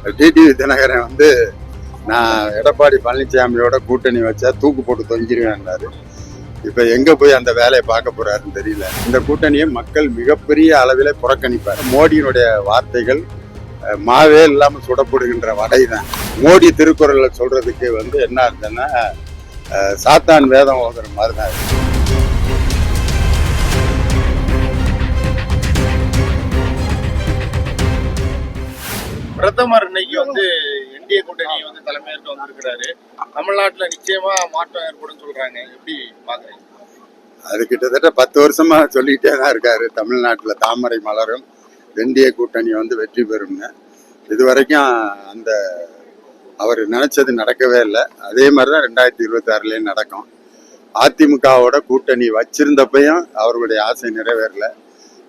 TTV Dinakaran வந்து நான் எடப்பாடி பழனிசாமியோட கூட்டணி வச்சா தூக்கு போட்டு தொங்கிடுவேன்னாரு. இப்ப எங்க போய் அந்த வேலையை பார்க்க போறாருன்னு தெரியல. இந்த கூட்டணியை மக்கள் மிகப்பெரிய அளவில் புறக்கணிப்பார். மோடியினுடைய வார்த்தைகள் மாவே இல்லாம சுடப்படுகின்ற வடை தான். மோடி திருக்குறள்ல சொல்றதுக்கு வந்து என்ன அர்த்தம்னா சாத்தான் வேதம் ஓதுற மாதிரி தான். பிரதமர் இன்னைக்கு வந்து என்டிஏ கூட்டணி வந்து தலைமையேற்க வந்திருக்கிறாரு. தமிழ்நாட்டுல நிச்சயமா மாற்றம் ஏற்படும் சொல்றாங்க. எப்படி பாக்குறீங்க? அது கிட்டத்தட்ட 10 வருஷமா சொல்லிக்கிட்டே தான் இருக்காரு. தமிழ்நாட்டுல தாமரை மலரும், என்டிஏ கூட்டணி வந்து வெற்றி பெறும்னு. இது வரைக்கும் அந்த அவர் நினைச்சது நடக்கவே இல்லை. அதே மாதிரிதான் 2026 நடக்கும். அதிமுகவோட கூட்டணி வச்சிருந்தப்பையும் அவர்களுடைய ஆசை நிறைவேறல,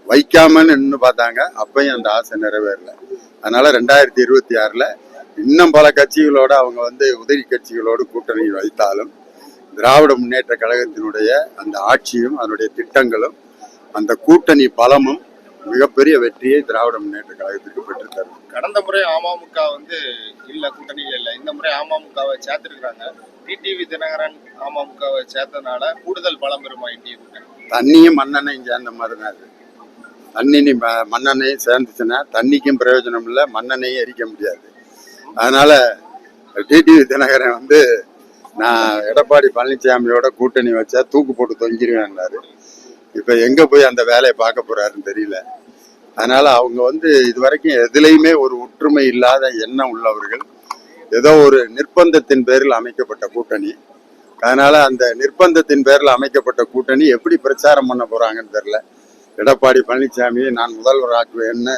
வைக்காமன்னு நின்று பார்த்தாங்க, அப்பையும் அந்த ஆசை நிறைவேறல. அதனால 2026 இன்னும் பல கட்சிகளோட அவங்க வந்து உதவி கட்சிகளோடு கூட்டணி வைத்தாலும் திராவிட முன்னேற்ற கழகத்தினுடைய அந்த ஆட்சியும் அதனுடைய திட்டங்களும் அந்த கூட்டணி பலமும் மிகப்பெரிய வெற்றியை திராவிட முன்னேற்ற கழகத்திற்கு பெற்றுத்தரும். கடந்த முறை அமமுக வந்து இல்ல கூட்டணியில இல்ல, இந்த முறை அமமுகவை சேர்த்திருக்கிறாங்க. டிடிவி தினகரன் அமமுகவை சேர்த்தனால கூடுதல் பலம் பெறுமா இந்திய கூட்டணி? தண்ணியும் மண்ணெண்ணையும் சேர்ந்த மாதிரி தான் அது. தண்ணி மண்ணெண்ணையும் சேர்ந்துச்சுன்னா தண்ணிக்கும் பிரயோஜனம் இல்லை, மண்ணெண்ணையும் எரிக்க முடியாது. அதனால டிடிவி தினகரன் வந்து நான் எடப்பாடி பழனிசாமியோட கூட்டணி வச்சா தூக்கு போட்டு தொங்கிடுவேன்னாரு. இப்ப எங்க போய் அந்த வேலையை பார்க்க போறாருன்னு தெரியல. அதனால அவங்க வந்து இதுவரைக்கும் எதுலையுமே ஒரு ஒற்றுமை இல்லாத எண்ணம் உள்ளவர்கள். ஏதோ ஒரு நிர்பந்தத்தின் பேரில் அமைக்கப்பட்ட கூட்டணி. அதனால அந்த நிர்பந்தத்தின் பேரில் அமைக்கப்பட்ட கூட்டணி எப்படி பிரச்சாரம் பண்ண போறாங்கன்னு தெரியல. எடப்பாடி பழனிசாமியை நான் முதல்வர் ஆக்குவேன்னு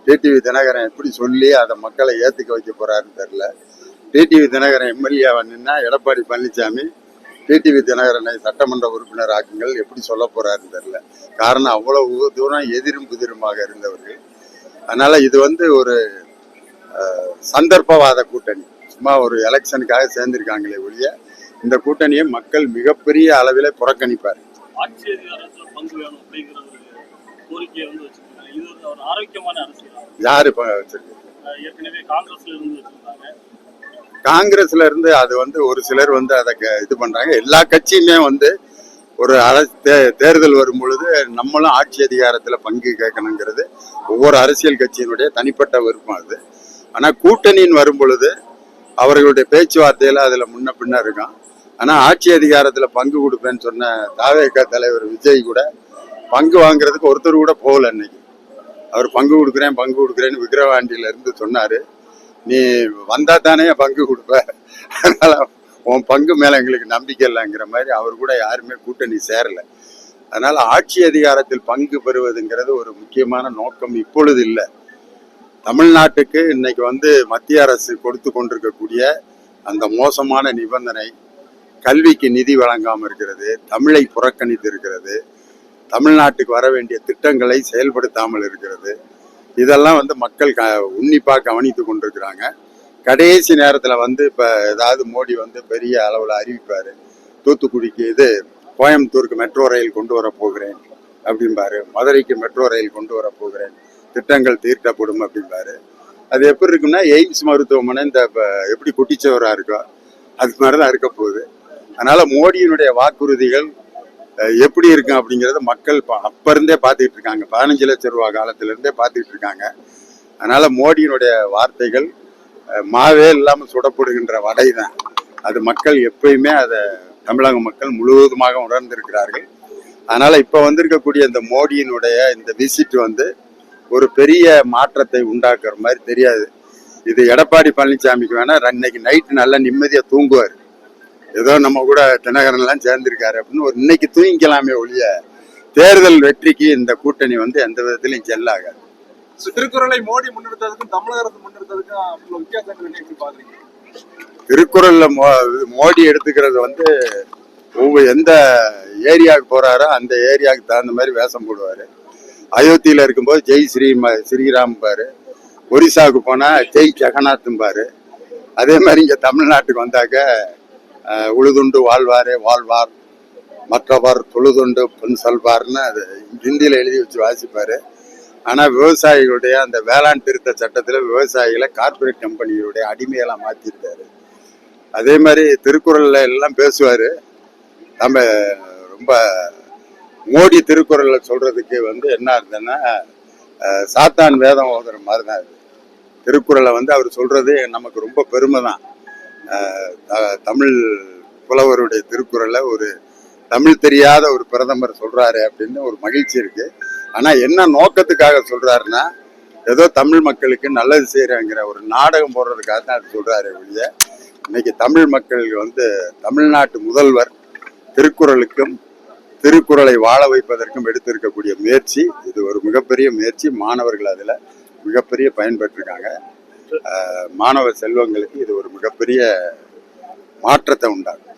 டிடிவி தினகரன் எப்படி சொல்லி அதை மக்களை ஏத்துக்க வைக்க போறாருன்னு தெரியல. டிடிவி தினகரன் எம்எல்ஏ நின்னா எடப்பாடி பழனிசாமி டிடிவி தினகரனை சட்டமன்ற உறுப்பினர் ஆக்குங்கள் எப்படி சொல்ல போறாருன்னு தெரியல. காரணம் அவ்வளவு தூரம் எதிரும் புதிருமாக இருந்தவர்கள். அதனால இது வந்து ஒரு சந்தர்ப்பவாத கூட்டணி, சும்மா ஒரு எலெக்ஷனுக்காக சேர்ந்திருக்காங்களே ஒழிய இந்த கூட்டணியை மக்கள் மிகப்பெரிய அளவில் புறக்கணிப்பார். ஆட்சி அதிகாரத்துல பங்கு வேணும் அப்படிங்கிற ஒரு கோரிக்கையை வந்து வச்சிருக்காங்க. இது ஒரு ஆரோக்கியமான அரசியல் யாரு வச்சிருக்காங்க? ஏற்கனவே காங்கிரஸ்ல இருந்து வச்சிருக்காங்க. காங்கிரஸ்ல இருந்து அது வந்து ஒரு சிலர் வந்து அதை இது பண்றாங்க. எல்லா கட்சியுமே வந்து ஒரு தேர்தல் வரும் பொழுது நம்மளும் ஆட்சி அதிகாரத்துல பங்கு கேட்கணுங்கிறது ஒவ்வொரு அரசியல் கட்சியினுடைய தனிப்பட்ட விருப்பம் அது. ஆனா கூட்டணின்னு வரும் பொழுது அவர்களுடைய பேச்சுவார்த்தையில அதுல முன்ன பின்ன இருக்கும். ஆனா ஆட்சி அதிகாரத்துல பங்கு கொடுப்பேன்னு சொன்ன தாவேக தலைவர் விஜய் கூட பங்கு வாங்குறதுக்கு ஒருத்தர் கூட போகல. இன்னைக்கு அவர் பங்கு கொடுக்குறேன்னு விக்கிரவாண்டியில இருந்து சொன்னாரு. நீ வந்தா தானே பங்கு கொடுப்ப, அதனால உன் பங்கு மேல எங்களுக்கு நம்பிக்கை இல்லைங்கிற மாதிரி அவர் கூட யாருமே கூட்டணி சேரல. அதனால ஆட்சி அதிகாரத்தில் பங்கு பெறுவதுங்கிறது ஒரு முக்கியமான நோக்கம் இப்பொழுது இல்லை. தமிழ்நாட்டுக்கு இன்னைக்கு வந்து மத்திய அரசு கொடுத்து கொண்டிருக்கக்கூடிய அந்த மோசமான நிபந்தனை, கல்விக்கு நிதி வழங்காமல் இருக்கிறது, தமிழை புறக்கணித்து இருக்கிறது, தமிழ்நாட்டுக்கு வர வேண்டிய திட்டங்களை செயல்படுத்தாமல் இருக்கிறது, இதெல்லாம் வந்து மக்கள் உன்னிப்பாக கவனித்து கொண்டிருக்கிறாங்க. கடைசி நேரத்தில் வந்து இப்போ ஏதாவது மோடி வந்து பெரிய அளவில் அறிவிப்பார், தூத்துக்குடிக்கு கோயம்புத்தூருக்கு மெட்ரோ ரயில் கொண்டு வர போகிறேன் அப்படிம்பாரு, மதுரைக்கு மெட்ரோ ரயில் கொண்டு வர போகிறேன், திட்டங்கள் தீர்க்கப்படும் அப்படிம்பாரு. அது எப்படி இருக்குன்னா எய்ம்ஸ் மருத்துவமனை இந்த எப்படி குட்டிச்சவராக இருக்கோ அது மாதிரி தான் இருக்க போகுது. அதனால மோடியினுடைய வாக்குறுதிகள் எப்படி இருக்கும் அப்படிங்கிறத மக்கள் அப்ப இருந்தே பார்த்துக்கிட்டு இருக்காங்க. 15 லட்சம் ரூபா காலத்துல இருந்தே பார்த்துக்கிட்டு இருக்காங்க. அதனால மோடியினுடைய வார்த்தைகள் மாவே இல்லாம சுடப்படுகின்ற வடை தான். அது மக்கள் எப்பயுமே அதை தமிழக மக்கள் முழுவதுமாக உணர்ந்திருக்கிறார்கள். அதனால இப்ப வந்திருக்கக்கூடிய இந்த மோடியினுடைய இந்த விசிட் வந்து ஒரு பெரிய மாற்றத்தை உண்டாக்குற மாதிரி தெரியாது. இது எடப்பாடி பழனிசாமிக்கு வேணா இன்னைக்கு நைட்டு நல்லா நிம்மதியா தூங்குவார். ஏதோ நம்ம கூட தினகரன் எல்லாம் சேர்ந்திருக்காரு அப்படின்னு ஒரு இன்னைக்கு தூங்கிக்கலாமே ஒழிய தேர்தல் வெற்றிக்கு இந்த கூட்டணி வந்து எந்த விதத்திலையும் செல்லாகாது. திருக்குறளை மோடி முன்னெடுத்ததுக்கும் தமிழக அரசு முன்னெடுத்ததுக்கும் வித்தியாசம் பாக்குறீங்க? திருக்குறள்ல மோடி எடுத்துக்கிறது வந்து எந்த ஏரியாவுக்கு போறாரோ அந்த ஏரியாவுக்கு தகுந்த மாதிரி வேஷம் போடுவாரு. அயோத்தியில இருக்கும்போது ஜெய் ஸ்ரீராம் பாரு, ஒரிசாவுக்கு போனா ஜெய் ஜெகநாத்தும் பாரு. அதே மாதிரி இங்க தமிழ்நாட்டுக்கு வந்தாக்க உழுதுண்டு வாழ்வாரே வாழ்வார், மற்றவர் தொழுதுண்டு பொன் சொல்வார்னு அது ஹிந்தியில எழுதி வச்சு வாசிப்பாரு. ஆனால் விவசாயிகளுடைய அந்த வேளாண் திருத்த சட்டத்தில் விவசாயிகளை கார்ப்பரேட் கம்பெனிகளுடைய அடிமையெல்லாம் மாற்றிருக்காரு. அதே மாதிரி திருக்குறள்ல எல்லாம் பேசுவார். நம்ம ரொம்ப மோடி திருக்குறள்ல சொல்றதுக்கு என்ன இருந்ததுன்னா சாத்தான் வேதம் ஓதுற மாதிரி தான் இது. திருக்குறளை அவர் சொல்றது நமக்கு ரொம்ப பெருமை தான். தமிழ் புலவருடைய திருக்குறளை ஒரு தமிழ் தெரியாத ஒரு பிரதமர் சொல்றாரு அப்படின்னு ஒரு மகிழ்ச்சி இருக்கு. ஆனா என்ன நோக்கத்துக்காக சொல்றாருன்னா ஏதோ தமிழ் மக்களுக்கு நல்லது செய்யறங்கிற ஒரு நாடகம் போடுறதுக்காக தான் அது சொல்றாரு ஒழிய இன்னைக்கு தமிழ் மக்களுக்கு தமிழ்நாட்டு முதல்வர் திருக்குறளுக்கும் திருக்குறளை வாழ வைப்பதற்கும் எடுத்திருக்கக்கூடிய முயற்சி இது ஒரு மிகப்பெரிய முயற்சி. மாணவர்கள் அதுல மிகப்பெரிய பயன்பெற்றிருக்காங்க. மாணவ செல்வங்களுக்கு இது ஒரு மிகப்பெரிய மாற்றத்தை உண்டாகும்.